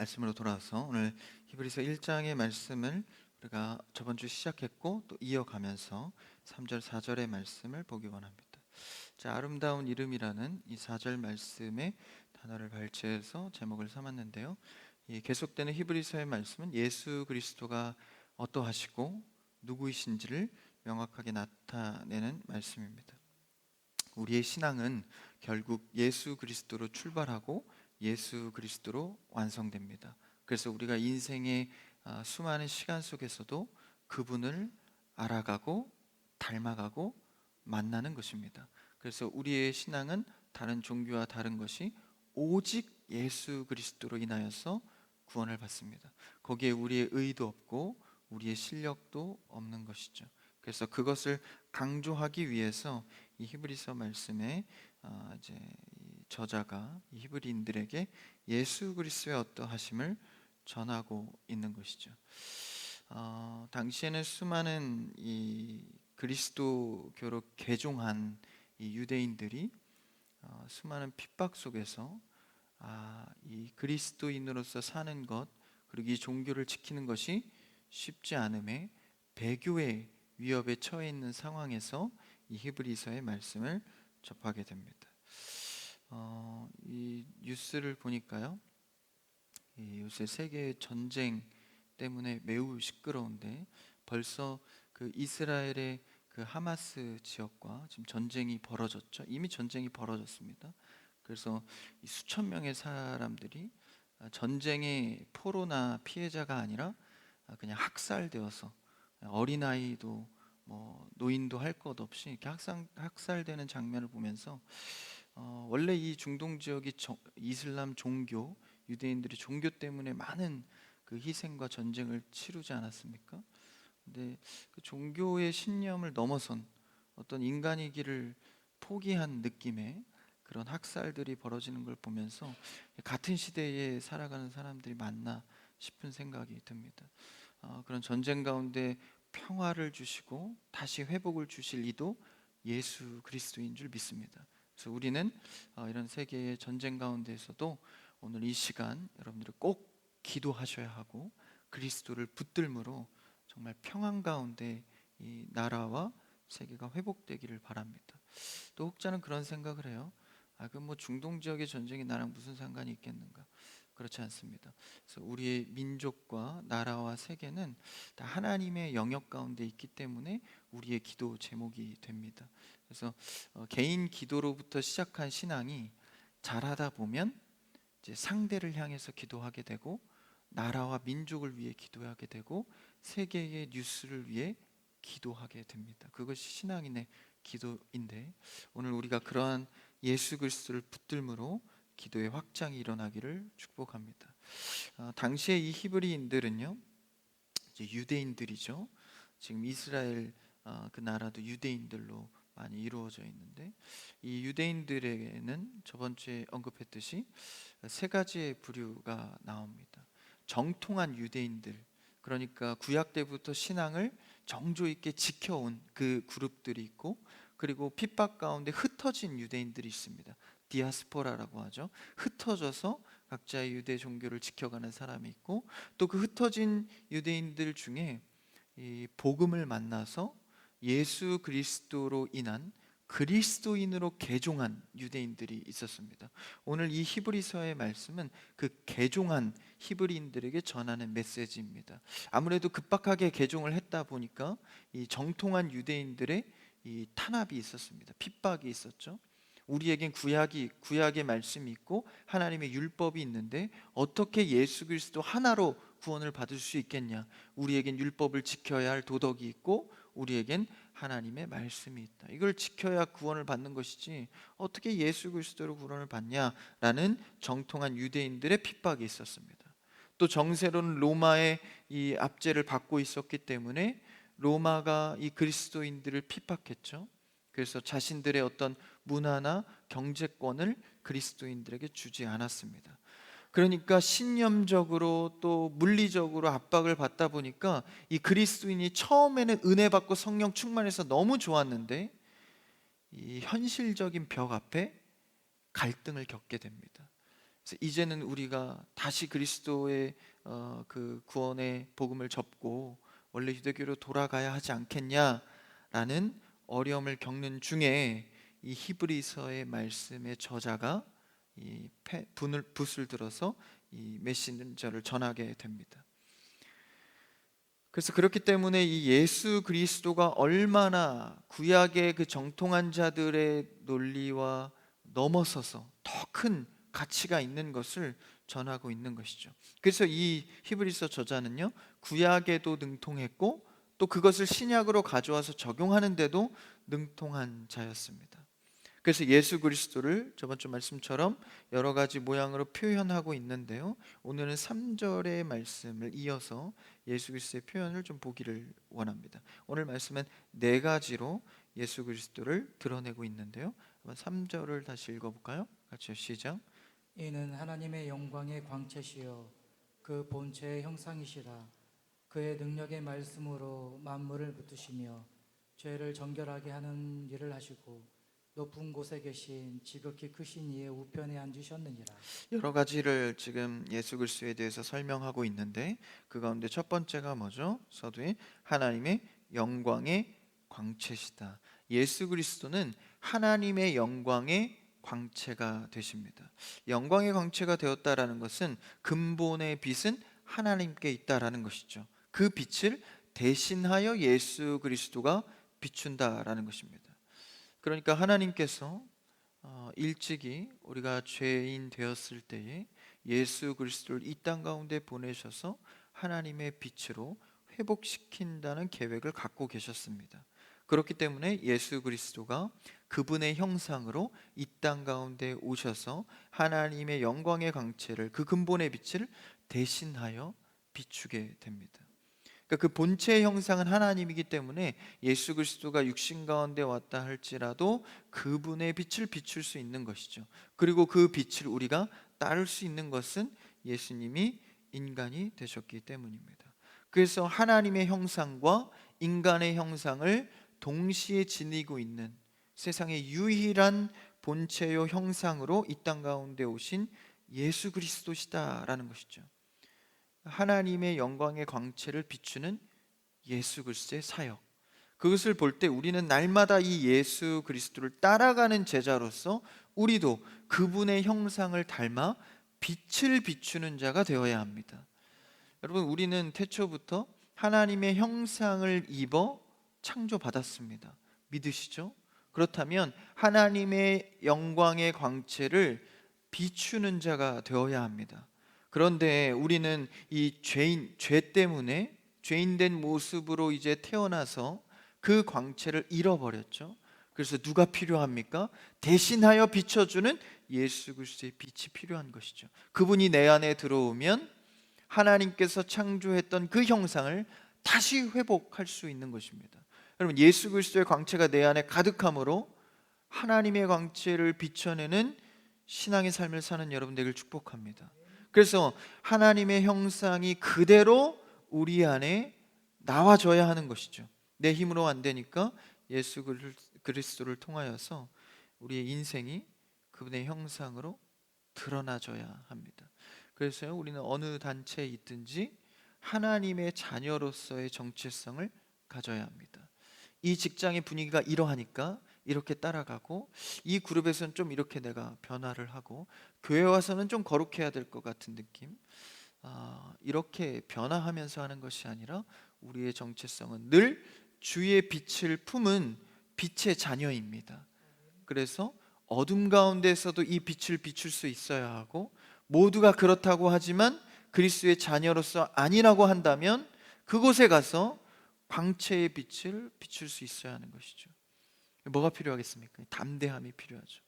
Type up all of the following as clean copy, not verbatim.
말씀으로 돌아와서 오늘 히브리서 1장의 말씀을 우리가 저번 주 시작했고 또 이어가면서 3절 4절의 말씀을 보기 원합니다. 자, 아름다운 이름이라는 이 4절 말씀의 단어를 발췌해서 제목을 삼았는데요. 이 계속되는 히브리서의 말씀은 예수 그리스도가 어떠하시고 누구이신지를 명확하게 나타내는 말씀입니다. 우리의 신앙은 결국 예수 그리스도로 출발하고 예수 그리스도로 완성됩니다. 그래서 우리가 인생의 수많은 시간 속에서도 그분을 알아가고 닮아가고 만나는 것입니다. 그래서 우리의 신앙은 다른 종교와 다른 것이 오직 예수 그리스도로 인하여서 구원을 받습니다. 거기에 우리의 의도 없고 우리의 실력도 없는 것이죠. 그래서 그것을 강조하기 위해서 이 히브리서 말씀에 이제 이 저자가 이 히브리인들에게 예수 그리스도의 어떠하심을 전하고 있는 것이죠. 당시에는 수많은 이 그리스도교로 개종한 이 유대인들이 수많은 핍박 속에서 이 그리스도인으로서 사는 것 그리고 이 종교를 지키는 것이 쉽지 않음에 배교의 위협에 처해 있는 상황에서 이 히브리서의 말씀을 접하게 됩니다. 이 뉴스를 보니까요, 이 요새 세계 전쟁 때문에 매우 시끄러운데 벌써 그 이스라엘의 그 하마스 지역과 지금 전쟁이 벌어졌죠. 이미 전쟁이 벌어졌습니다. 그래서 이 수천 명의 사람들이 전쟁의 포로나 피해자가 아니라 그냥 학살되어서 어린아이도 뭐 노인도 할 것 없이 이렇게 학살되는 장면을 보면서 원래 이 중동 지역이 이슬람 종교 유대인들이 종교 때문에 많은 그 희생과 전쟁을 치르지 않았습니까? 근데 그 종교의 신념을 넘어선 어떤 인간이기를 포기한 느낌의 그런 학살들이 벌어지는 걸 보면서 같은 시대에 살아가는 사람들이 맞나 싶은 생각이 듭니다. 그런 전쟁 가운데 평화를 주시고 다시 회복을 주실 이도 예수 그리스도인 줄 믿습니다. 그래서 우리는 이런 세계의 전쟁 가운데에서도 오늘 이 시간 여러분들이 꼭 기도하셔야 하고 그리스도를 붙들므로 정말 평안 가운데 이 나라와 세계가 회복되기를 바랍니다. 또 혹자는 그런 생각을 해요. 그 뭐 중동 지역의 전쟁이 나랑 무슨 상관이 있겠는가? 그렇지 않습니다. 그래서 우리의 민족과 나라와 세계는 다 하나님의 영역 가운데 있기 때문에 우리의 기도 제목이 됩니다. 그래서 개인 기도로부터 시작한 신앙이 잘하다 보면 이제 상대를 향해서 기도하게 되고 나라와 민족을 위해 기도하게 되고 세계의 뉴스를 위해 기도하게 됩니다. 그것이 신앙인의 기도인데 오늘 우리가 그러한 예수 그리스도를 붙들므로 기도의 확장이 일어나기를 축복합니다. 당시에 이 히브리인들은요, 이제 유대인들이죠. 지금 이스라엘 그 나라도 유대인들로 많이 이루어져 있는데 이 유대인들에게는 저번 주에 언급했듯이 세 가지의 부류가 나옵니다. 정통한 유대인들, 그러니까 구약 때부터 신앙을 정조 있게 지켜온 그 그룹들이 있고, 그리고 핍박 가운데 흩어진 유대인들이 있습니다. 디아스포라라고 하죠. 흩어져서 각자의 유대 종교를 지켜가는 사람이 있고, 또 그 흩어진 유대인들 중에 이 복음을 만나서 예수 그리스도로 인한 그리스도인으로 개종한 유대인들이 있었습니다. 오늘 이 히브리서의 말씀은 그 개종한 히브리인들에게 전하는 메시지입니다. 아무래도 급박하게 개종을 했다 보니까 이 정통한 유대인들의 이 탄압이 있었습니다. 핍박이 있었죠. 우리에겐 구약의 말씀이 있고 하나님의 율법이 있는데 어떻게 예수 그리스도 하나로 구원을 받을 수 있겠냐? 우리에겐 율법을 지켜야 할 도덕이 있고 우리에겐 하나님의 말씀이 있다. 이걸 지켜야 구원을 받는 것이지 어떻게 예수 그리스도로 구원을 받냐라는 정통한 유대인들의 핍박이 있었습니다. 또 정세로는 로마의 이 압제를 받고 있었기 때문에 로마가 이 그리스도인들을 핍박했죠. 그래서 자신들의 어떤 문화나 경제권을 그리스도인들에게 주지 않았습니다. 그러니까 신념적으로 또 물리적으로 압박을 받다 보니까 이 그리스도인이 처음에는 은혜 받고 성령 충만해서 너무 좋았는데 이 현실적인 벽 앞에 갈등을 겪게 됩니다. 그래서 이제는 우리가 다시 그리스도의 그 구원의 복음을 접고 원래 유대교로 돌아가야 하지 않겠냐라는 어려움을 겪는 중에 이 히브리서의 말씀의 저자가 이 붓을 들어서 이 메신저를 전하게 됩니다. 그래서 그렇기 때문에 이 예수 그리스도가 얼마나 구약의 그 정통한 자들의 논리와 넘어서서 더 큰 가치가 있는 것을 전하고 있는 것이죠. 그래서 이 히브리서 저자는요, 구약에도 능통했고 또 그것을 신약으로 가져와서 적용하는데도 능통한 자였습니다. 그래서 예수 그리스도를 저번 주 말씀처럼 여러 가지 모양으로 표현하고 있는데요, 오늘은 3절의 말씀을 이어서 예수 그리스도의 표현을 좀 보기를 원합니다. 오늘 말씀은 네 가지로 예수 그리스도를 드러내고 있는데요, 한번 3절을 다시 읽어볼까요? 같이요, 시작. 이는 하나님의 영광의 광채시여 그 본체의 형상이시라. 그의 능력의 말씀으로 만물을 붙드시며 죄를 정결하게 하는 일을 하시고 높은 곳에 계신 지극히 크신 이의 우편에 앉으셨느니라. 여러 가지를 지금 예수 그리스도에 대해서 설명하고 있는데 그 가운데 첫 번째가 뭐죠? 서두에 하나님의 영광의 광채시다. 예수 그리스도는 하나님의 영광의 광채가 되십니다. 영광의 광채가 되었다라는 것은 근본의 빛은 하나님께 있다라는 것이죠. 그 빛을 대신하여 예수 그리스도가 비춘다라는 것입니다. 그러니까 하나님께서 일찍이 우리가 죄인 되었을 때에 예수 그리스도를 이 땅 가운데 보내셔서 하나님의 빛으로 회복시킨다는 계획을 갖고 계셨습니다. 그렇기 때문에 예수 그리스도가 그분의 형상으로 이 땅 가운데 오셔서 하나님의 영광의 광채를, 그 근본의 빛을 대신하여 비추게 됩니다. 그러니까 그 본체의 형상은 하나님이기 때문에 예수 그리스도가 육신 가운데 왔다 할지라도 그분의 빛을 비출 수 있는 것이죠. 그리고 그 빛을 우리가 따를 수 있는 것은 예수님이 인간이 되셨기 때문입니다. 그래서 하나님의 형상과 인간의 형상을 동시에 지니고 있는 세상의 유일한 본체요 형상으로 이 땅 가운데 오신 예수 그리스도시다라는 것이죠. 하나님의 영광의 광채를 비추는 예수 그리스도의 사역, 그것을 볼 때 우리는 날마다 이 예수 그리스도를 따라가는 제자로서 우리도 그분의 형상을 닮아 빛을 비추는 자가 되어야 합니다. 여러분, 우리는 태초부터 하나님의 형상을 입어 창조받았습니다. 믿으시죠? 그렇다면 하나님의 영광의 광채를 비추는 자가 되어야 합니다. 그런데 우리는 이 죄 때문에 죄인된 모습으로 이제 태어나서 그 광채를 잃어버렸죠. 그래서 누가 필요합니까? 대신하여 비춰주는 예수 그리스도의 빛이 필요한 것이죠. 그분이 내 안에 들어오면 하나님께서 창조했던 그 형상을 다시 회복할 수 있는 것입니다. 여러분, 예수 그리스도의 광채가 내 안에 가득함으로 하나님의 광채를 비춰내는 신앙의 삶을 사는 여러분 되기를 축복합니다. 그래서 하나님의 형상이 그대로 우리 안에 나와줘야 하는 것이죠. 내 힘으로 안 되니까 예수 그리스도를 통하여서 우리의 인생이 그분의 형상으로 드러나줘야 합니다. 그래서요, 우리는 어느 단체에 있든지 하나님의 자녀로서의 정체성을 가져야 합니다. 이 직장의 분위기가 이러하니까 이렇게 따라가고, 이 그룹에서는 좀 이렇게 내가 변화를 하고, 교회 와서는 좀 거룩해야 될 것 같은 느낌, 이렇게 변화하면서 하는 것이 아니라 우리의 정체성은 늘 주의 빛을 품은 빛의 자녀입니다. 그래서 어둠 가운데서도 이 빛을 비출 수 있어야 하고, 모두가 그렇다고 하지만 그리스도의 자녀로서 아니라고 한다면 그곳에 가서 광채의 빛을 비출 수 있어야 하는 것이죠. 뭐가 필요하겠습니까? 담대함이 필요하죠.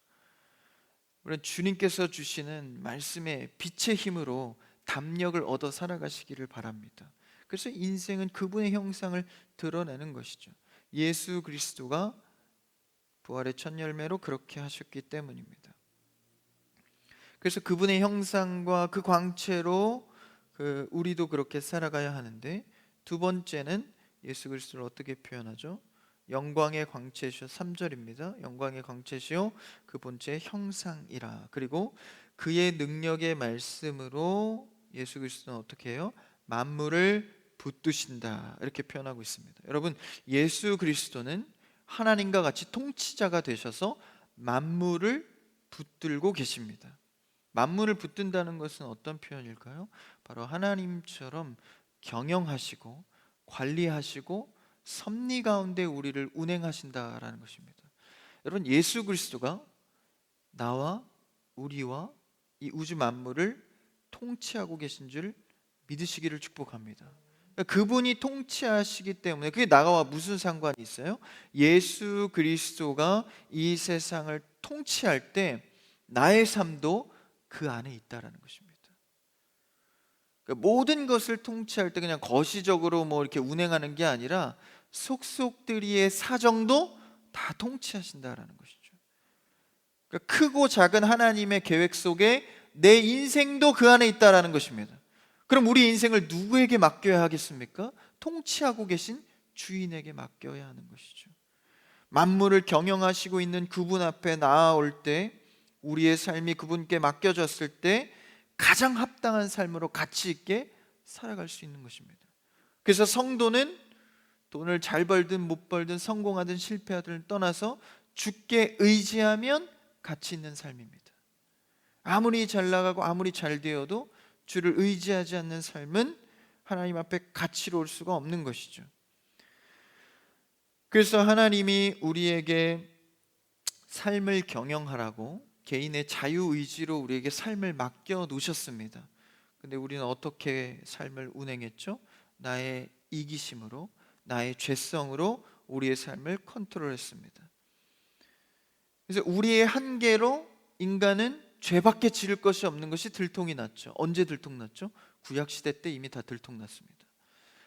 우리는 주님께서 주시는 말씀의 빛의 힘으로 담력을 얻어 살아가시기를 바랍니다. 그래서 인생은 그분의 형상을 드러내는 것이죠. 예수 그리스도가 부활의 첫 열매로 그렇게 하셨기 때문입니다. 그래서 그분의 형상과 그 광채로 우리도 그렇게 살아가야 하는데, 두 번째는 예수 그리스도를 어떻게 표현하죠? 영광의 광채시요, 3절입니다. 영광의 광채시요 그 본체의 형상이라. 그리고 그의 능력의 말씀으로 예수 그리스도는 어떻게 해요? 만물을 붙드신다, 이렇게 표현하고 있습니다. 여러분, 예수 그리스도는 하나님과 같이 통치자가 되셔서 만물을 붙들고 계십니다. 만물을 붙든다는 것은 어떤 표현일까요? 바로 하나님처럼 경영하시고 관리하시고 섭리 가운데 우리를 운행하신다라는 것입니다. 여러분, 예수 그리스도가 나와 우리와 이 우주 만물을 통치하고 계신 줄 믿으시기를 축복합니다. 그분이 통치하시기 때문에 그게 나와 무슨 상관이 있어요? 예수 그리스도가 이 세상을 통치할 때 나의 삶도 그 안에 있다라는 것입니다. 그러니까 모든 것을 통치할 때 그냥 거시적으로 뭐 이렇게 운행하는 게 아니라 속속들이의 사정도 다 통치하신다라는 것이죠. 그러니까 크고 작은 하나님의 계획 속에 내 인생도 그 안에 있다라는 것입니다. 그럼 우리 인생을 누구에게 맡겨야 하겠습니까? 통치하고 계신 주인에게 맡겨야 하는 것이죠. 만물을 경영하시고 있는 그분 앞에 나아올 때, 우리의 삶이 그분께 맡겨졌을 때 가장 합당한 삶으로 가치 있게 살아갈 수 있는 것입니다. 그래서 성도는 돈을 잘 벌든 못 벌든 성공하든 실패하든 떠나서 주께 의지하면 가치 있는 삶입니다. 아무리 잘 나가고 아무리 잘 되어도 주를 의지하지 않는 삶은 하나님 앞에 가치로울 수가 없는 것이죠. 그래서 하나님이 우리에게 삶을 경영하라고 개인의 자유의지로 우리에게 삶을 맡겨 놓으셨습니다. 근데 우리는 어떻게 삶을 운행했죠? 나의 이기심으로, 나의 죄성으로 우리의 삶을 컨트롤했습니다. 그래서 우리의 한계로 인간은 죄밖에 지를 것이 없는 것이 들통이 났죠. 언제 들통났죠? 구약시대 때 이미 다 들통났습니다.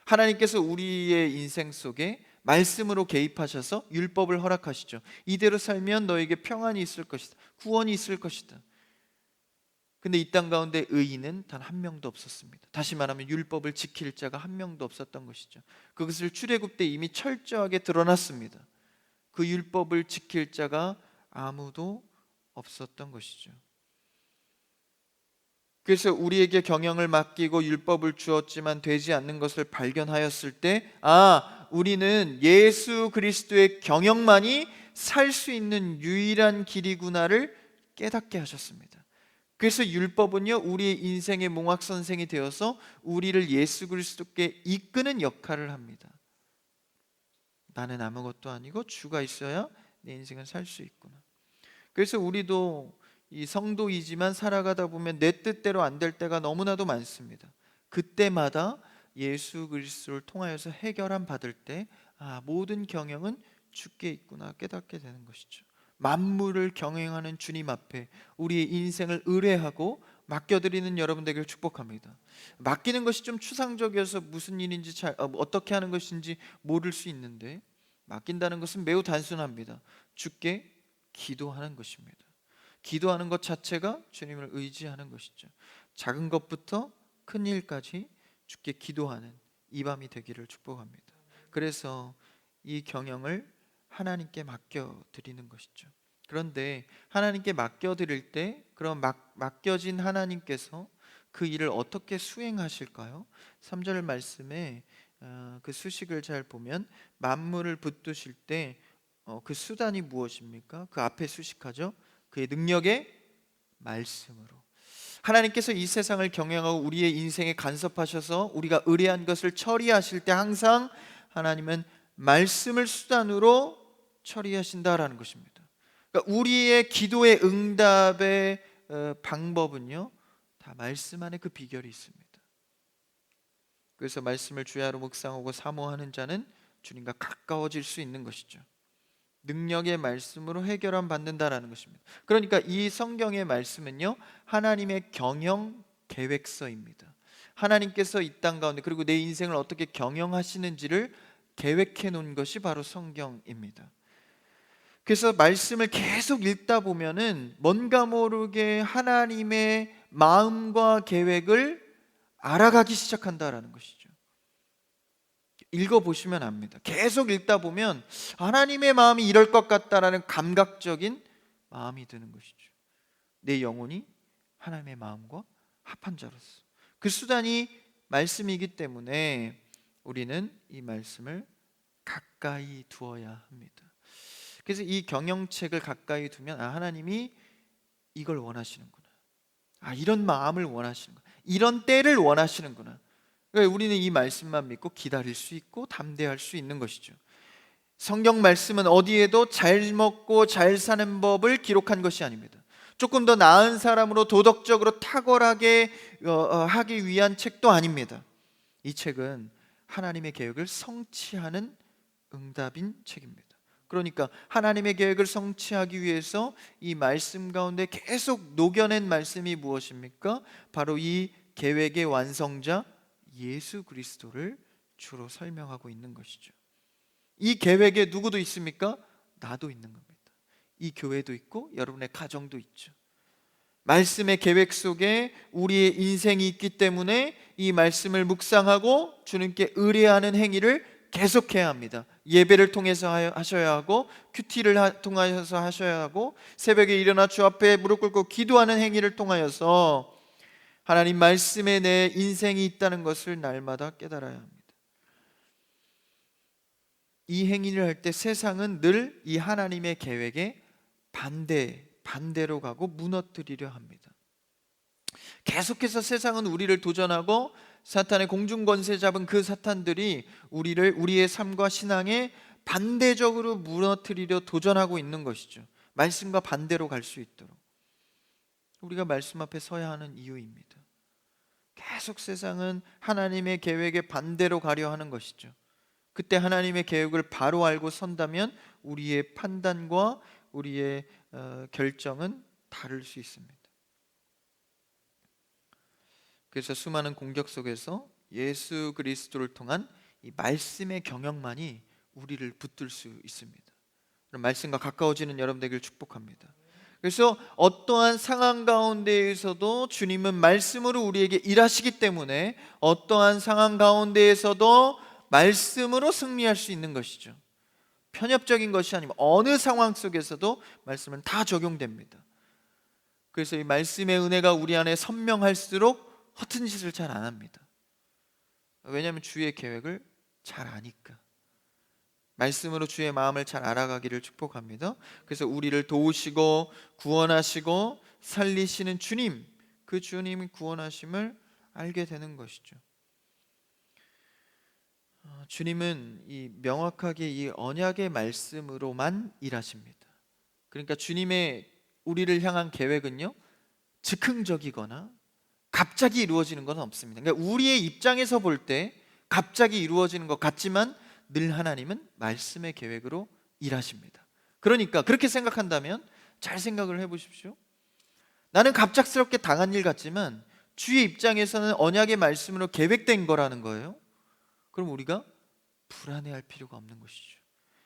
하나님께서 우리의 인생 속에 말씀으로 개입하셔서 율법을 허락하시죠. 이대로 살면 너에게 평안이 있을 것이다, 구원이 있을 것이다. 근데 이 땅 가운데 의인은 단 한 명도 없었습니다. 다시 말하면 율법을 지킬 자가 한 명도 없었던 것이죠. 그것을 출애굽 때 이미 철저하게 드러났습니다. 그 율법을 지킬 자가 아무도 없었던 것이죠. 그래서 우리에게 경영을 맡기고 율법을 주었지만 되지 않는 것을 발견하였을 때, 우리는 예수 그리스도의 경영만이 살 수 있는 유일한 길이구나를 깨닫게 하셨습니다. 그래서 율법은요, 우리의 인생의 몽학선생이 되어서 우리를 예수 그리스도께 이끄는 역할을 합니다. 나는 아무것도 아니고 주가 있어야 내 인생을 살 수 있구나. 그래서 우리도 이 성도이지만 살아가다 보면 내 뜻대로 안 될 때가 너무나도 많습니다. 그때마다 예수 그리스도를 통하여서 해결함 받을 때, 모든 경영은 주께 있구나 깨닫게 되는 것이죠. 만물을 경영하는 주님 앞에 우리의 인생을 의뢰하고 맡겨드리는 여러분 되기를 축복합니다. 맡기는 것이 좀 추상적이어서 무슨 일인지 어떻게 하는 것인지 모를 수 있는데, 맡긴다는 것은 매우 단순합니다. 주께 기도하는 것입니다. 기도하는 것 자체가 주님을 의지하는 것이죠. 작은 것부터 큰 일까지 주께 기도하는 이 밤이 되기를 축복합니다. 그래서 이 경영을 하나님께 맡겨드리는 것이죠. 그런데 하나님께 맡겨드릴 때, 그럼 맡겨진 하나님께서 그 일을 어떻게 수행하실까요? 3절 말씀에 그 수식을 잘 보면 만물을 붙드실 때 그 수단이 무엇입니까? 그 앞에 수식하죠. 그의 능력의 말씀으로. 하나님께서 이 세상을 경영하고 우리의 인생에 간섭하셔서 우리가 의뢰한 것을 처리하실 때 항상 하나님은 말씀을 수단으로 처리하신다라는 것입니다. 그러니까 우리의 기도의 응답의 방법은요, 다 말씀 안에 그 비결이 있습니다. 그래서 말씀을 주야로 묵상하고 사모하는 자는 주님과 가까워질 수 있는 것이죠. 능력의 말씀으로 해결함 받는다라는 것입니다. 그러니까 이 성경의 말씀은요, 하나님의 경영 계획서입니다. 하나님께서 이 땅 가운데 그리고 내 인생을 어떻게 경영하시는지를 계획해 놓은 것이 바로 성경입니다. 그래서 말씀을 계속 읽다 보면은 뭔가 모르게 하나님의 마음과 계획을 알아가기 시작한다라는 것이죠. 읽어보시면 압니다. 계속 읽다 보면 하나님의 마음이 이럴 것 같다라는 감각적인 마음이 드는 것이죠. 내 영혼이 하나님의 마음과 합한 자로서. 그 수단이 말씀이기 때문에 우리는 이 말씀을 가까이 두어야 합니다. 그래서 이 경영책을 가까이 두면 하나님이 이걸 원하시는구나. 이런 마음을 원하시는구나. 이런 때를 원하시는구나. 그러니까 우리는 이 말씀만 믿고 기다릴 수 있고 담대할 수 있는 것이죠. 성경 말씀은 어디에도 잘 먹고 잘 사는 법을 기록한 것이 아닙니다. 조금 더 나은 사람으로 도덕적으로 탁월하게 하기 위한 책도 아닙니다. 이 책은 하나님의 계획을 성취하는 응답인 책입니다. 그러니까 하나님의 계획을 성취하기 위해서 이 말씀 가운데 계속 녹여낸 말씀이 무엇입니까? 바로 이 계획의 완성자 예수 그리스도를 주로 설명하고 있는 것이죠. 이 계획에 누구도 있습니까? 나도 있는 겁니다. 이 교회도 있고 여러분의 가정도 있죠. 말씀의 계획 속에 우리의 인생이 있기 때문에 이 말씀을 묵상하고 주님께 의뢰하는 행위를 계속해야 합니다. 예배를 통해서 하셔야 하고 큐티를 통하여서 하셔야 하고 새벽에 일어나 주 앞에 무릎 꿇고 기도하는 행위를 통하여서 하나님 말씀에 내 인생이 있다는 것을 날마다 깨달아야 합니다. 이 행위를 할 때 세상은 늘 이 하나님의 계획에 반대로 가고 무너뜨리려 합니다. 계속해서 세상은 우리를 도전하고 사탄의 공중권세 잡은 그 사탄들이 우리의 삶과 신앙에 반대적으로 무너뜨리려 도전하고 있는 것이죠. 말씀과 반대로 갈 수 있도록 우리가 말씀 앞에 서야 하는 이유입니다. 계속 세상은 하나님의 계획에 반대로 가려 하는 것이죠. 그때 하나님의 계획을 바로 알고 선다면 우리의 판단과 우리의 결정은 다를 수 있습니다. 그래서 수많은 공격 속에서 예수 그리스도를 통한 이 말씀의 경영만이 우리를 붙들 수 있습니다. 말씀과 가까워지는 여러분 되기를 축복합니다. 그래서 어떠한 상황 가운데에서도 주님은 말씀으로 우리에게 일하시기 때문에 어떠한 상황 가운데에서도 말씀으로 승리할 수 있는 것이죠. 편협적인 것이 아니면 어느 상황 속에서도 말씀은 다 적용됩니다. 그래서 이 말씀의 은혜가 우리 안에 선명할수록 허튼 짓을 잘 안 합니다. 왜냐하면 주의 계획을 잘 아니까. 말씀으로 주의 마음을 잘 알아가기를 축복합니다. 그래서 우리를 도우시고 구원하시고 살리시는 주님, 그 주님이 구원하심을 알게 되는 것이죠. 주님은 이 명확하게 이 언약의 말씀으로만 일하십니다. 그러니까 주님의 우리를 향한 계획은요, 즉흥적이거나 갑자기 이루어지는 건 없습니다. 그러니까 우리의 입장에서 볼 때 갑자기 이루어지는 것 같지만 늘 하나님은 말씀의 계획으로 일하십니다. 그러니까 그렇게 생각한다면 잘 생각을 해보십시오. 나는 갑작스럽게 당한 일 같지만 주의 입장에서는 언약의 말씀으로 계획된 거라는 거예요. 그럼 우리가 불안해할 필요가 없는 것이죠.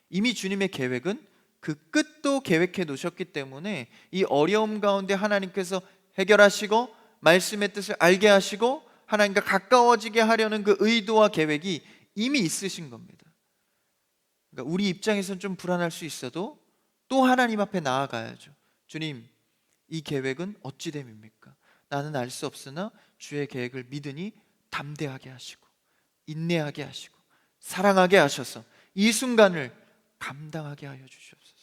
이미 주님의 계획은 그 끝도 계획해 놓으셨기 때문에 이 어려움 가운데 하나님께서 해결하시고 말씀의 뜻을 알게 하시고 하나님과 가까워지게 하려는 그 의도와 계획이 이미 있으신 겁니다. 그러니까 우리 입장에서는 좀 불안할 수 있어도 또 하나님 앞에 나아가야죠. 주님, 이 계획은 어찌 됨입니까? 나는 알 수 없으나 주의 계획을 믿으니 담대하게 하시고 인내하게 하시고 사랑하게 하셔서 이 순간을 감당하게 하여 주시옵소서.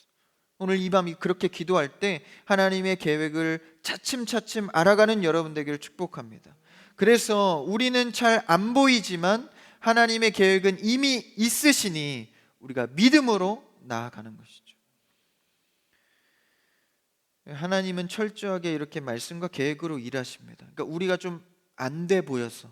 오늘 이 밤이 그렇게 기도할 때 하나님의 계획을 차츰차츰 알아가는 여러분 되기를 축복합니다. 그래서 우리는 잘 안 보이지만 하나님의 계획은 이미 있으시니 우리가 믿음으로 나아가는 것이죠. 하나님은 철저하게 이렇게 말씀과 계획으로 일하십니다. 그러니까 우리가 좀 안 돼 보여서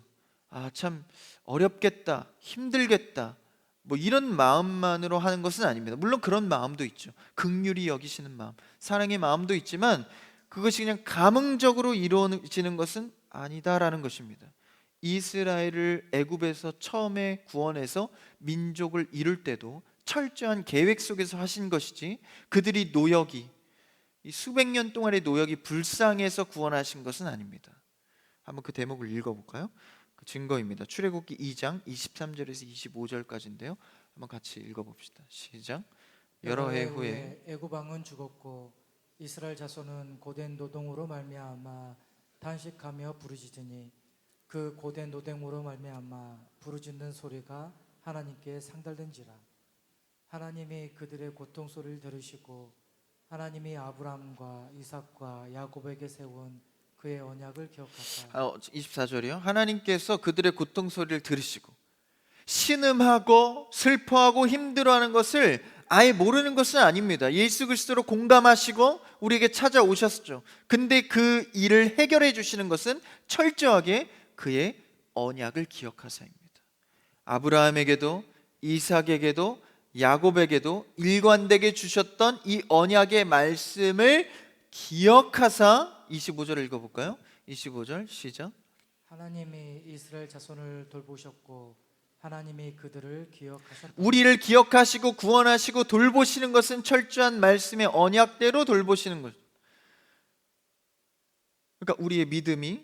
참 어렵겠다, 힘들겠다 뭐 이런 마음만으로 하는 것은 아닙니다. 물론 그런 마음도 있죠. 긍휼히 여기시는 마음, 사랑의 마음도 있지만 그것이 그냥 감흥적으로 이루어지는 것은 아니다라는 것입니다. 이스라엘을 애굽에서 처음에 구원해서 민족을 이룰 때도 철저한 계획 속에서 하신 것이지 그들이 이 수백 년 동안의 노역이 불쌍해서 구원하신 것은 아닙니다. 한번 그 대목을 읽어볼까요? 그 증거입니다. 출애굽기 2장 23절에서 25절까지인데요. 한번 같이 읽어봅시다. 시작. 여러 해 후에 애굽 왕은 죽었고 이스라엘 자손은 고된 노동으로 말미암아 탄식하며 부르짖으니 그 고된 노됨으로 말미암아 부르짖는 소리가 하나님께 상달된지라. 하나님이 그들의 고통 소리를 들으시고 하나님이 아브라함과 이삭과 야곱에게 세운 그의 언약을 기억하사. 24절이요. 하나님께서 그들의 고통 소리를 들으시고 신음하고 슬퍼하고 힘들어하는 것을 아예 모르는 것은 아닙니다. 예수 그리스도로 공감하시고 우리에게 찾아오셨죠. 근데 그 일을 해결해 주시는 것은 철저하게 그의 언약을 기억하사입니다. 아브라함에게도 이삭에게도 야곱에게도 일관되게 주셨던 이 언약의 말씀을 기억하사. 25절 읽어볼까요? 25절 시작. 하나님이 이스라엘 자손을 돌보셨고 하나님이 그들을 기억하셨다. 우리를 기억하시고 구원하시고 돌보시는 것은 철저한 말씀의 언약대로 돌보시는 것. 그러니까 우리의 믿음이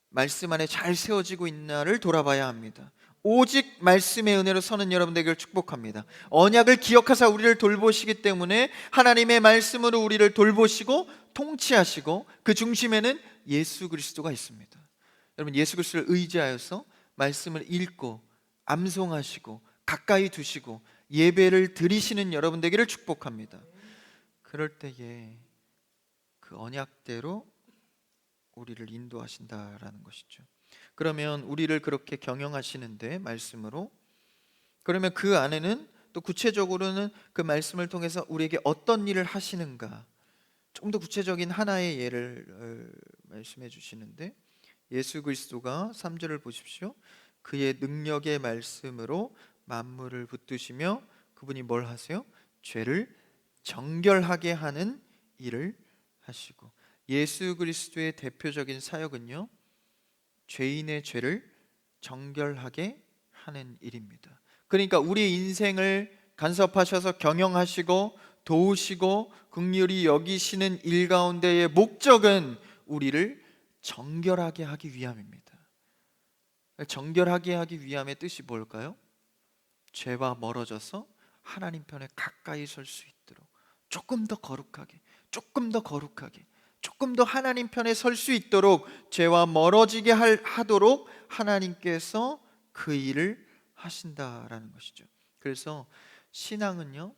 말씀 안에 잘 세워지고 있나를 돌아봐야 합니다. 오직 말씀의 은혜로 서는 여러분들에게 축복합니다. 언약을 기억하사 우리를 돌보시기 때문에 하나님의 말씀으로 우리를 돌보시고 통치하시고 그 중심에는 예수 그리스도가 있습니다. 여러분, 예수 그리스도를 의지하여서 말씀을 읽고 암송하시고 가까이 두시고 예배를 드리시는 여러분 되기를 축복합니다. 그럴 때에 그 언약대로 우리를 인도하신다라는 것이죠. 그러면 우리를 그렇게 경영하시는데 말씀으로, 그러면 그 안에는 또 구체적으로는 그 말씀을 통해서 우리에게 어떤 일을 하시는가, 좀 더 구체적인 하나의 예를 말씀해 주시는데, 예수 그리스도가 3절을 보십시오. 그의 능력의 말씀으로 만물을 붙드시며 그분이 뭘 하세요? 죄를 정결하게 하는 일을 하시고. 예수 그리스도의 대표적인 사역은요, 죄인의 죄를 정결하게 하는 일입니다. 그러니까 우리 인생을 간섭하셔서 경영하시고 도우시고 긍휼히 여기시는 일 가운데의 목적은 우리를 정결하게 하기 위함입니다. 정결하게 하기 위함의 뜻이 뭘까요? 죄와 멀어져서 하나님 편에 가까이 설 수 있도록 조금 더 거룩하게, 조금 더 거룩하게, 조금 더 하나님 편에 설 수 있도록 죄와 멀어지게 하도록 하나님께서 그 일을 하신다라는 것이죠. 그래서 신앙은요,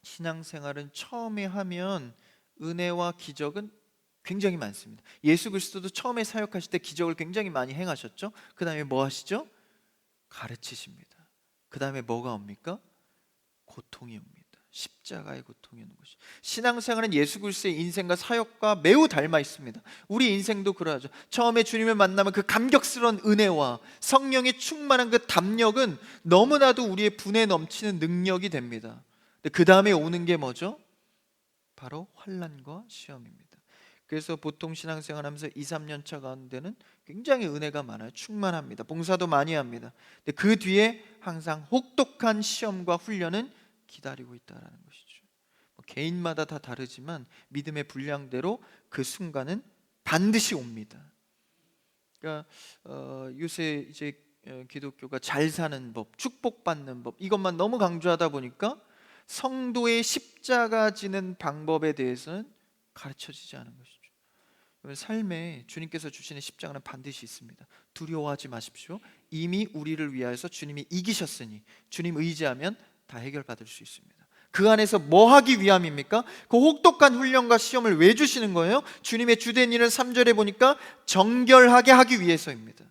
신앙생활은 처음에 하면 은혜와 기적은 굉장히 많습니다. 예수 그리스도도 처음에 사역하실 때 기적을 굉장히 많이 행하셨죠. 그 다음에 뭐 하시죠? 가르치십니다. 그 다음에 뭐가 옵니까? 고통이 옵니다. 십자가의 고통이 오는 것이. 신앙생활은 예수 그리스도의 인생과 사역과 매우 닮아 있습니다. 우리 인생도 그러하죠. 처음에 주님을 만나면 그 감격스러운 은혜와 성령의 충만한 그 담력은 너무나도 우리의 분에 넘치는 능력이 됩니다. 그 다음에 오는 게 뭐죠? 바로 환난과 시험입니다. 그래서 보통 신앙생활 하면서 2, 3년 차 가운데는 굉장히 은혜가 많아요. 충만합니다. 봉사도 많이 합니다. 근데 그 뒤에 항상 혹독한 시험과 훈련은 기다리고 있다는 것이죠. 개인마다 다 다르지만 믿음의 분량대로 그 순간은 반드시 옵니다. 그러니까 요새 이제 기독교가 잘 사는 법, 축복받는 법, 이것만 너무 강조하다 보니까 성도의 십자가 지는 방법에 대해서는 가르쳐지지 않은 것이죠. 삶에 주님께서 주시는 십자가는 반드시 있습니다. 두려워하지 마십시오. 이미 우리를 위하여서 주님이 이기셨으니 주님 의지하면 다 해결받을 수 있습니다. 그 안에서 뭐 하기 위함입니까? 그 혹독한 훈련과 시험을 왜 주시는 거예요? 주님의 주된 일은 3절에 보니까 정결하게 하기 위해서입니다.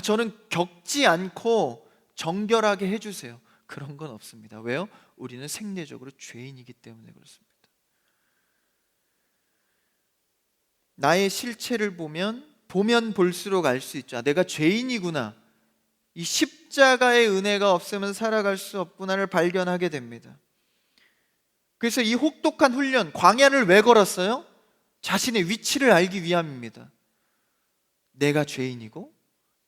저는 겪지 않고 정결하게 해주세요. 그런 건 없습니다. 왜요? 우리는 생리적으로 죄인이기 때문에 그렇습니다. 나의 실체를 보면 볼수록 알 수 있죠. 내가 죄인이구나. 이 십자가의 은혜가 없으면 살아갈 수 없구나를 발견하게 됩니다. 그래서 이 혹독한 훈련, 광야를 왜 걸었어요? 자신의 위치를 알기 위함입니다. 내가 죄인이고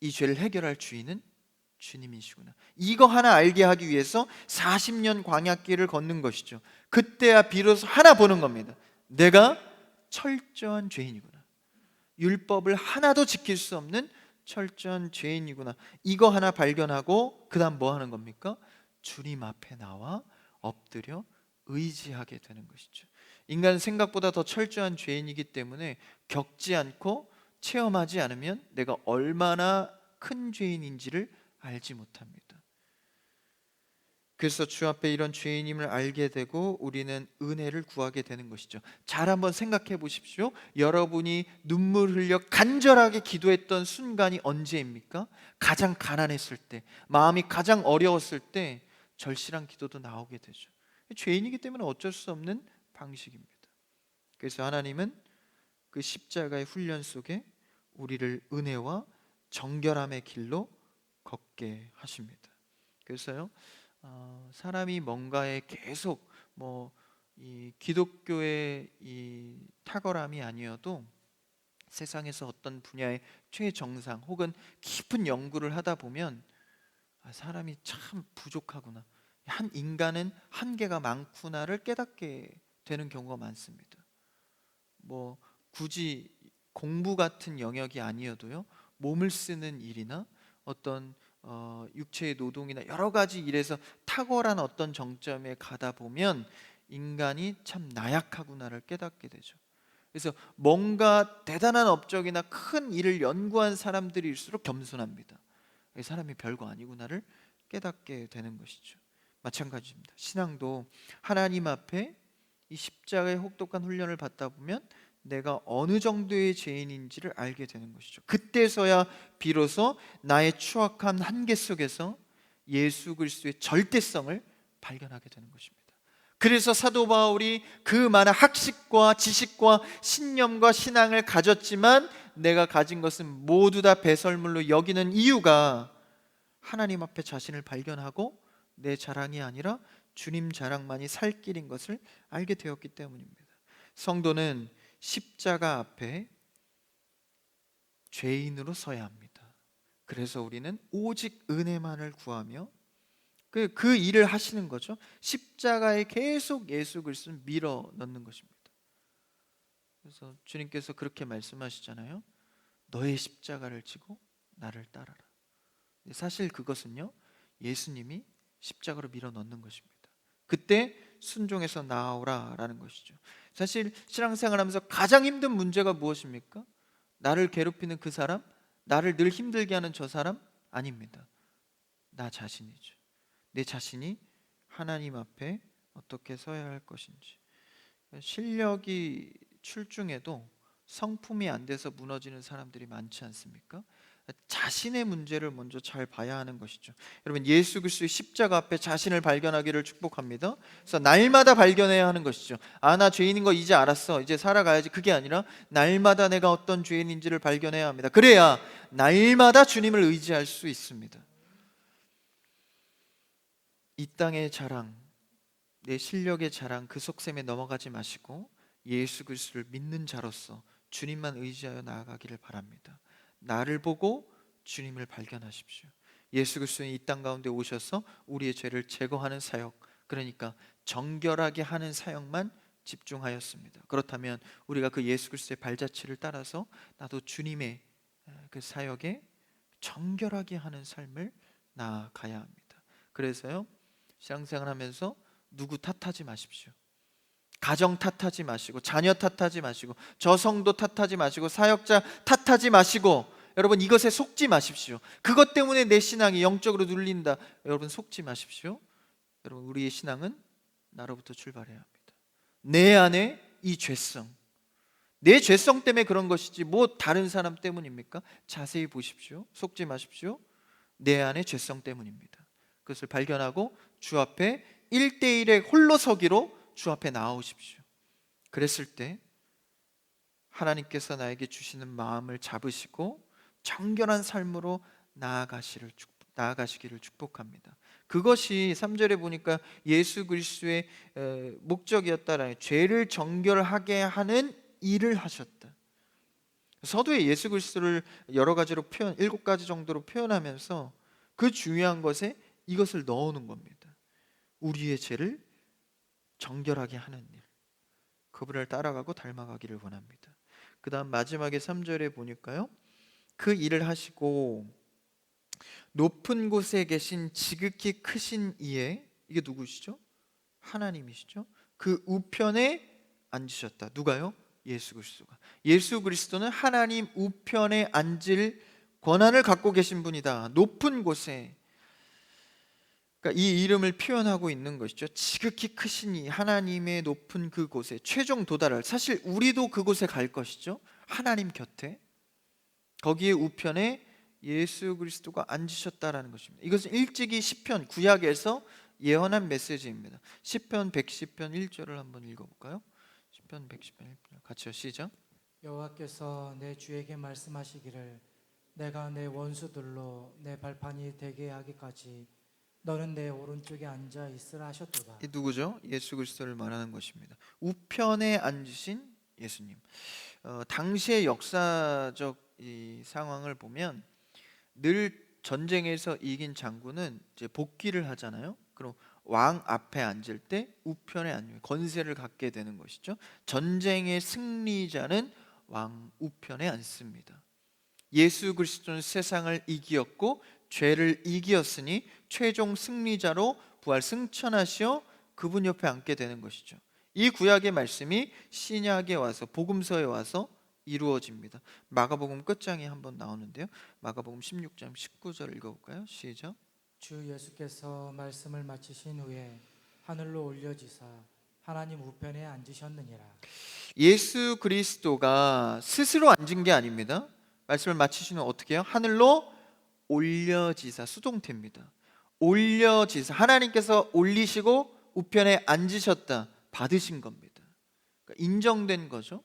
이 죄를 해결할 주인은 주님이시구나. 이거 하나 알게 하기 위해서 40년 광야길을 걷는 것이죠. 그때야 비로소 하나 보는 겁니다. 내가 철저한 죄인이구나. 율법을 하나도 지킬 수 없는 철저한 죄인이구나. 이거 하나 발견하고 그 다음 뭐 하는 겁니까? 주님 앞에 나와 엎드려 의지하게 되는 것이죠. 인간은 생각보다 더 철저한 죄인이기 때문에 겪지 않고 체험하지 않으면 내가 얼마나 큰 죄인인지를 알지 못합니다. 그래서 주 앞에 이런 죄인임을 알게 되고 우리는 은혜를 구하게 되는 것이죠. 잘 한번 생각해 보십시오. 여러분이 눈물 흘려 간절하게 기도했던 순간이 언제입니까? 가장 가난했을 때, 마음이 가장 어려웠을 때 절실한 기도도 나오게 되죠. 죄인이기 때문에 어쩔 수 없는 방식입니다. 그래서 하나님은 그 십자가의 훈련 속에 우리를 은혜와 정결함의 길로 걷게 하십니다. 그래서요, 사람이 뭔가에 계속 이 기독교의 이 탁월함이 아니어도 세상에서 어떤 분야의 최정상 혹은 깊은 연구를 하다 보면 사람이 참 부족하구나, 한 인간은 한계가 많구나를 깨닫게 되는 경우가 많습니다. 굳이 공부 같은 영역이 아니어도요, 몸을 쓰는 일이나 어떤 육체의 노동이나 여러 가지 일에서 탁월한 어떤 정점에 가다 보면 인간이 참 나약하구나를 깨닫게 되죠. 그래서 뭔가 대단한 업적이나 큰 일을 연구한 사람들일수록 겸손합니다. 사람이 별거 아니구나를 깨닫게 되는 것이죠. 마찬가지입니다. 신앙도 하나님 앞에 이 십자가의 혹독한 훈련을 받다 보면 내가 어느 정도의 죄인인지를 알게 되는 것이죠. 그때서야 비로소 나의 추악한 한계 속에서 예수 그리스도의 절대성을 발견하게 되는 것입니다. 그래서 사도 바울이 그 많은 학식과 지식과 신념과 신앙을 가졌지만 내가 가진 것은 모두 다 배설물로 여기는 이유가 하나님 앞에 자신을 발견하고 내 자랑이 아니라 주님 자랑만이 살 길인 것을 알게 되었기 때문입니다. 성도는 십자가 앞에 죄인으로 서야 합니다. 그래서 우리는 오직 은혜만을 구하며 그 일을 하시는 거죠. 십자가에 계속 예수 그리스도를 밀어 넣는 것입니다. 그래서 주님께서 그렇게 말씀하시잖아요. 너의 십자가를 지고 나를 따라라. 사실 그것은요, 예수님이 십자가로 밀어 넣는 것입니다. 그때 순종해서 나아오라라는 것이죠. 사실 신앙생활하면서 가장 힘든 문제가 무엇입니까? 나를 괴롭히는 그 사람, 나를 늘 힘들게 하는 저 사람? 아닙니다. 나 자신이죠. 내 자신이 하나님 앞에 어떻게 서야 할 것인지. 실력이 출중해도 성품이 안 돼서 무너지는 사람들이 많지 않습니까? 자신의 문제를 먼저 잘 봐야 하는 것이죠. 여러분, 예수 그리스도의 십자가 앞에 자신을 발견하기를 축복합니다. 그래서 날마다 발견해야 하는 것이죠. 나 죄인인 거 이제 알았어, 이제 살아가야지. 그게 아니라 날마다 내가 어떤 죄인인지를 발견해야 합니다. 그래야 날마다 주님을 의지할 수 있습니다. 이 땅의 자랑, 내 실력의 자랑, 그 속셈에 넘어가지 마시고 예수 그리스도를 믿는 자로서 주님만 의지하여 나아가기를 바랍니다. 나를 보고 주님을 발견하십시오. 예수 그리스도는 이 땅 가운데 오셔서 우리의 죄를 제거하는 사역, 그러니까 정결하게 하는 사역만 집중하였습니다. 그렇다면 우리가 그 예수 그리스도의 발자취를 따라서 나도 주님의 그 사역에 정결하게 하는 삶을 나아가야 합니다. 그래서요, 신앙생활하면서 누구 탓하지 마십시오. 가정 탓하지 마시고, 자녀 탓하지 마시고, 저성도 탓하지 마시고, 사역자 탓하지 마시고, 여러분 이것에 속지 마십시오. 그것 때문에 내 신앙이 영적으로 눌린다, 여러분 속지 마십시오. 여러분, 우리의 신앙은 나로부터 출발해야 합니다. 내 안에 이 죄성, 내 죄성 때문에 그런 것이지 다른 사람 때문입니까? 자세히 보십시오. 속지 마십시오. 내 안에 죄성 때문입니다. 그것을 발견하고 주 앞에 1대1의 홀로 서기로 주 앞에 나오십시오. 그랬을 때 하나님께서 나에게 주시는 마음을 잡으시고 정결한 삶으로 나아가시기를 축복합니다. 그것이 3절에 보니까 예수 그리스도의 목적이었다라는, 죄를 정결하게 하는 일을 하셨다. 서두에 예수 그리스도를 여러 가지로 7가지 정도로 표현하면서 그 중요한 것에 이것을 넣어놓은 겁니다. 우리의 죄를 정결하게 하는 일, 그분을 따라가고 닮아가기를 원합니다. 그 다음 마지막에 3절에 보니까요, 그 일을 하시고 높은 곳에 계신 지극히 크신 이에, 이게 누구시죠? 하나님이시죠. 그 우편에 앉으셨다. 누가요? 예수 그리스도가. 예수 그리스도는 하나님 우편에 앉을 권한을 갖고 계신 분이다. 높은 곳에. 그러니까 이 이름을 표현하고 있는 것이죠. 지극히 크시니 하나님의 높은 그곳에 최종 도달할, 사실 우리도 그곳에 갈 것이죠. 하나님 곁에, 거기에 우편에 예수 그리스도가 앉으셨다라는 것입니다. 이것은 일찍이 시편, 구약에서 예언한 메시지입니다. 시편 110편 1절을 한번 읽어볼까요? 시편 110편 1절 같이요. 시작. 여호와께서 내 주에게 말씀하시기를 내가 내 원수들로 내 발판이 되게 하기까지 너는 내 오른쪽에 앉아 있으라 하셨도다. 이 누구죠? 예수 그리스도를 말하는 것입니다. 우편에 앉으신 예수님. 당시의 역사적 이 상황을 보면 늘 전쟁에서 이긴 장군은 이제 복귀를 하잖아요. 그럼 왕 앞에 앉을 때 우편에 앉으면 권세를 갖게 되는 것이죠. 전쟁의 승리자는 왕 우편에 앉습니다. 예수 그리스도는 세상을 이기었고 죄를 이기었으니 최종 승리자로 부활 승천하시어 그분 옆에 앉게 되는 것이죠. 이 구약의 말씀이 신약에 와서, 복음서에 와서 이루어집니다. 마가복음 끝장에 한번 나오는데요. 마가복음 16장 19절 읽어볼까요? 시작. 주 예수께서 말씀을 마치신 후에 하늘로 올려지사 하나님 우편에 앉으셨느니라. 예수 그리스도가 스스로 앉은 게 아닙니다. 말씀을 마치신 후 어떻게 해요? 하늘로 올려지사, 수동태입니다. 올려지사, 하나님께서 올리시고 우편에 앉으셨다, 받으신 겁니다. 그러니까 인정된 거죠.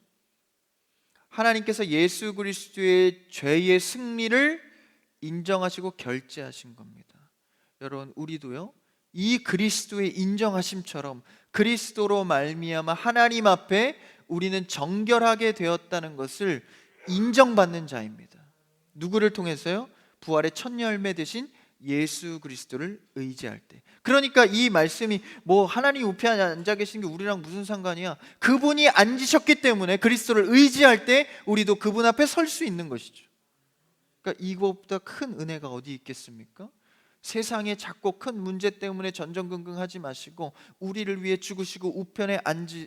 하나님께서 예수 그리스도의 죄의 승리를 인정하시고 결제하신 겁니다. 여러분, 우리도요, 이 그리스도의 인정하심처럼 그리스도로 말미암아 하나님 앞에 우리는 정결하게 되었다는 것을 인정받는 자입니다. 누구를 통해서요? 부활의 첫 열매 되신 예수 그리스도를 의지할 때. 그러니까 이 말씀이 뭐 하나님 우편에 앉아 계신 게 우리랑 무슨 상관이야? 그분이 앉으셨기 때문에 그리스도를 의지할 때 우리도 그분 앞에 설 수 있는 것이죠. 그러니까 이것보다 큰 은혜가 어디 있겠습니까? 세상의 작고 큰 문제 때문에 전전긍긍하지 마시고 우리를 위해 죽으시고 우편에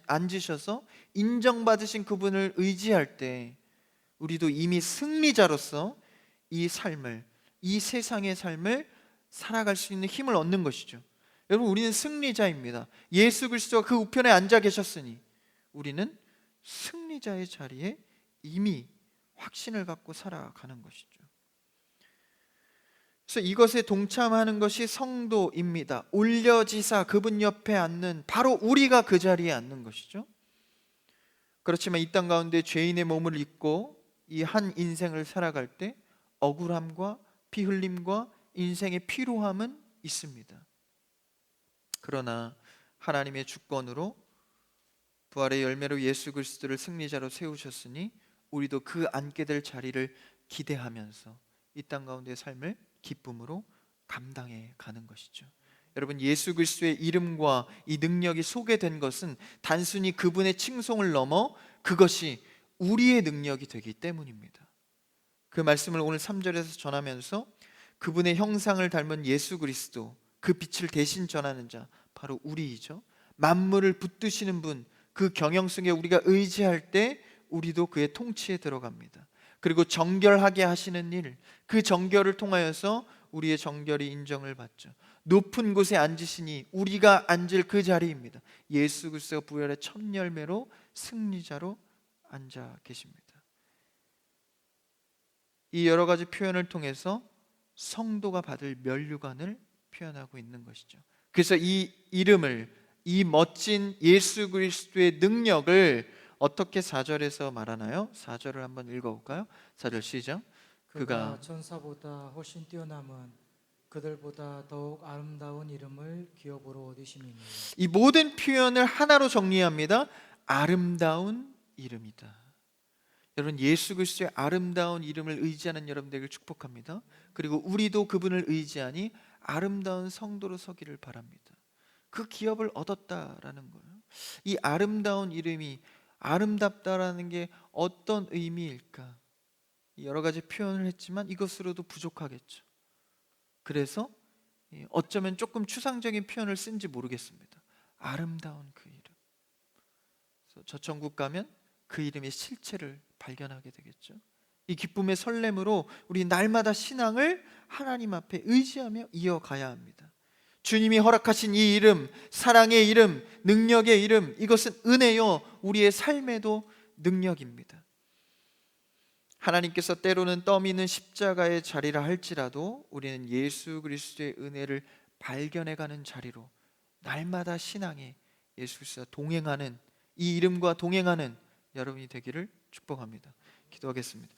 앉으셔서 인정받으신 그분을 의지할 때 우리도 이미 승리자로서 이 삶을, 이 세상의 삶을 살아갈 수 있는 힘을 얻는 것이죠. 여러분, 우리는 승리자입니다. 예수 그리스도가 그 우편에 앉아 계셨으니 우리는 승리자의 자리에 이미 확신을 갖고 살아가는 것이죠. 그래서 이것에 동참하는 것이 성도입니다. 올려지사 그분 옆에 앉는, 바로 우리가 그 자리에 앉는 것이죠. 그렇지만 이 땅 가운데 죄인의 몸을 입고 이 한 인생을 살아갈 때 억울함과 피 흘림과 인생의 피로함은 있습니다. 그러나 하나님의 주권으로 부활의 열매로 예수 그리스도를 승리자로 세우셨으니 우리도 그 앉게 될 자리를 기대하면서 이 땅 가운데의 삶을 기쁨으로 감당해 가는 것이죠. 여러분, 예수 그리스도의 이름과 이 능력이 소개된 것은 단순히 그분의 칭송을 넘어 그것이 우리의 능력이 되기 때문입니다. 그 말씀을 오늘 3절에서 전하면서 그분의 형상을 닮은 예수 그리스도, 그 빛을 대신 전하는 자, 바로 우리이죠. 만물을 붙드시는 분, 그 경영 속에 우리가 의지할 때 우리도 그의 통치에 들어갑니다. 그리고 정결하게 하시는 일, 그 정결을 통하여서 우리의 정결이 인정을 받죠. 높은 곳에 앉으시니 우리가 앉을 그 자리입니다. 예수 그리스도가 부활의 첫 열매로 승리자로 앉아 계십니다. 이 여러 가지 표현을 통해서 성도가 받을 면류관을 표현하고 있는 것이죠. 그래서 이 이름을, 이 멋진 예수 그리스도의 능력을 어떻게 4절에서 말하나요? 4절을 한번 읽어볼까요? 4절 시작. 그가 천사보다 훨씬 뛰어남은 그들보다 더욱 아름다운 이름을 기업으로 얻으심이니. 이 모든 표현을 하나로 정리합니다. 아름다운 이름이다. 여러분, 예수 그리스도의 아름다운 이름을 의지하는 여러분들에게 축복합니다. 그리고 우리도 그분을 의지하니 아름다운 성도로 서기를 바랍니다. 그 기업을 얻었다라는 거예요. 이 아름다운 이름이, 아름답다라는 게 어떤 의미일까? 여러 가지 표현을 했지만 이것으로도 부족하겠죠. 그래서 어쩌면 조금 추상적인 표현을 쓴지 모르겠습니다. 아름다운 그 이름. 저 천국 가면 그 이름의 실체를 발견하게 되겠죠. 이 기쁨의 설렘으로 우리 날마다 신앙을 하나님 앞에 의지하며 이어가야 합니다. 주님이 허락하신 이 이름, 사랑의 이름, 능력의 이름, 이것은 은혜요 우리의 삶에도 능력입니다. 하나님께서 때로는 떠미는 십자가의 자리라 할지라도 우리는 예수 그리스도의 은혜를 발견해가는 자리로 날마다 신앙에 예수 그리스도와 동행하는, 이 이름과 동행하는 여러분이 되기를 축복합니다. 기도하겠습니다.